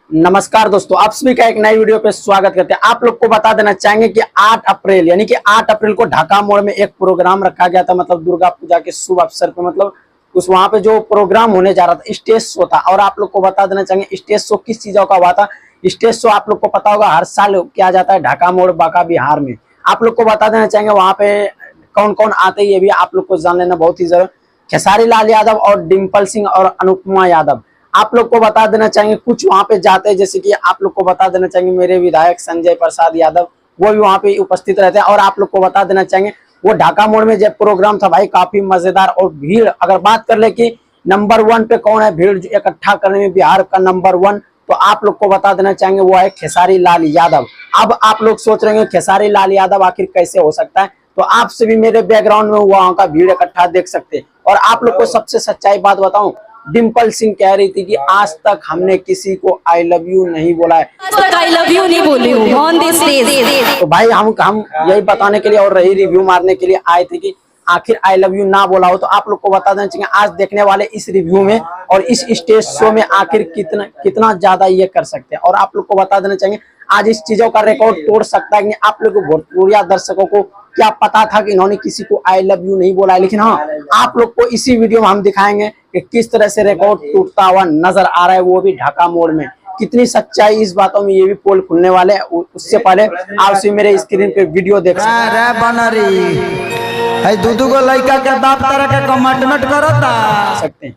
नमस्कार दोस्तों, आप सभी का एक नई वीडियो पे स्वागत करते हैं। आप लोग को बता देना चाहेंगे कि 8 अप्रैल यानी कि 8 अप्रैल को ढाका मोड़ में एक प्रोग्राम रखा गया था। मतलब दुर्गा पूजा के शुभ अवसर पे मतलब उस वहां पे जो प्रोग्राम होने जा रहा था स्टेज शो था। और आप लोग को बता देना चाहेंगे स्टेज शो किस चीजों का हुआ था। स्टेज शो आप लोग को पता होगा हर साल किया जाता है ढाका मोड़ बांका बिहार में। आप लोग को बता देना चाहेंगे वहां पे कौन कौन आते हैं ये भी आप लोग को जान लेना बहुत ही जरूरी। खेसारी लाल यादव और डिम्पल सिंह और अनुपमा यादव आप लोग को बता देना चाहेंगे कुछ वहां पे जाते हैं। जैसे कि आप लोग को बता देना चाहेंगे मेरे विधायक संजय प्रसाद यादव वो भी वहां पे उपस्थित रहते हैं। और आप लोग को बता देना चाहेंगे वो ढाका मोड़ में जब प्रोग्राम था भाई काफी मजेदार और भीड़। अगर बात कर ले कि नंबर 1 पे कौन है भीड़ इकट्ठा करने में बिहार का नंबर 1, तो आप लोग को बता देना चाहेंगे वो है खेसारी लाल यादव। अब आप लोग सोच रहे हैं खेसारी लाल यादव आखिर कैसे हो सकता है, तो आप सभी मेरे बैकग्राउंड में वहां का भीड़ इकट्ठा देख सकते हैं। और आप लोग को सबसे सच्चाई बात बताऊं, डिम्पल सिंह कह रही थी कि आज तक हमने किसी को आई लव यू नहीं बोला है, आज तक आई लव यू नहीं बोली हूँ ऑन दिस स्टेज। तो भाई हम यही बताने के लिए और यही रिव्यू मारने के लिए आए थे कि आखिर आई लव यू ना बोला हो। तो आप लोग को बता देना चाहिए आज देखने वाले इस रिव्यू में और इस स्टेज शो में आखिर कितना ज्यादा ये कर सकते हैं। और आप लोग को बता देना चाहिए आज इस चीजों का रिकॉर्ड तोड़ सकता है कि आप लोग को भोजपुरिया दर्शकों को क्या पता था कि इन्होंने किसी को आई लव यू नहीं बोला है। लेकिन हाँ, आप लोग को इसी वीडियो में हम दिखाएंगे कि किस तरह से रिकॉर्ड टूटता हुआ नजर आ रहा है, वो भी ढाका मोड़ में। कितनी सच्चाई इस बातों में ये भी पोल खुलने वाले हैं। उससे पहले आप सभी मेरे स्क्रीन पे वीडियो देख सकते हैं।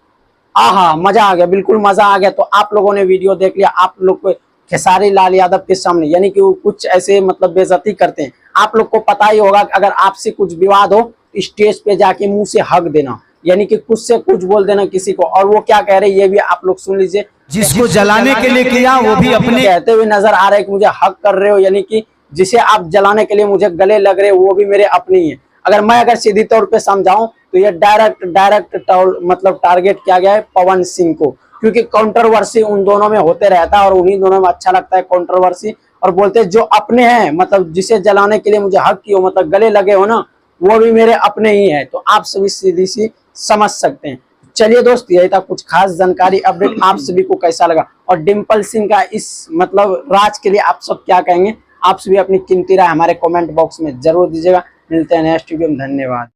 आहा, मजा आ गया, बिल्कुल मजा आ गया। तो आप लोगों ने वीडियो देख लिया। आप लोग को खेसारी लाल यादव के सामने यानी कि वो कुछ ऐसे मतलब बेइज्जती करते हैं। आप लोग को पता ही होगा कि अगर आपसे कुछ विवाद हो स्टेज पे जाके मुंह से हक देना, यानी कि कुछ से कुछ बोल देना किसी को। और वो क्या कह रहे हैं ये भी आप लोग सुन लीजिए। जिसको जलाने के लिए किया वो भी अपने कहते हुए नजर आ रहे हैं कि मुझे हक कर रहे हो, यानी कि जिसे आप जलाने के लिए मुझे गले लग रहे हो वो भी मेरे अपने ही है। अगर सीधी तौर पे समझाऊं तो ये डायरेक्ट मतलब टारगेट किया गया है पवन सिंह को, क्योंकि कंट्रोवर्सी उन दोनों में होते रहता है और उन्हीं दोनों में अच्छा लगता है कंट्रोवर्सी। और बोलते हैं जो अपने हैं मतलब जिसे जलाने के लिए मुझे हक की हो मतलब गले लगे हो ना, वो भी मेरे अपने ही है। तो आप सभी सीधी सी समझ सकते हैं। चलिए दोस्त, यही था कुछ खास जानकारी अपडेट। आप सभी को कैसा लगा और डिम्पल सिंह का इस मतलब राज के लिए आप सब क्या कहेंगे, आप सभी अपनी कीमती राय हमारे कमेंट बॉक्स में जरूर दीजिएगा। मिलते हैं नेक्स्ट वीडियो में, धन्यवाद।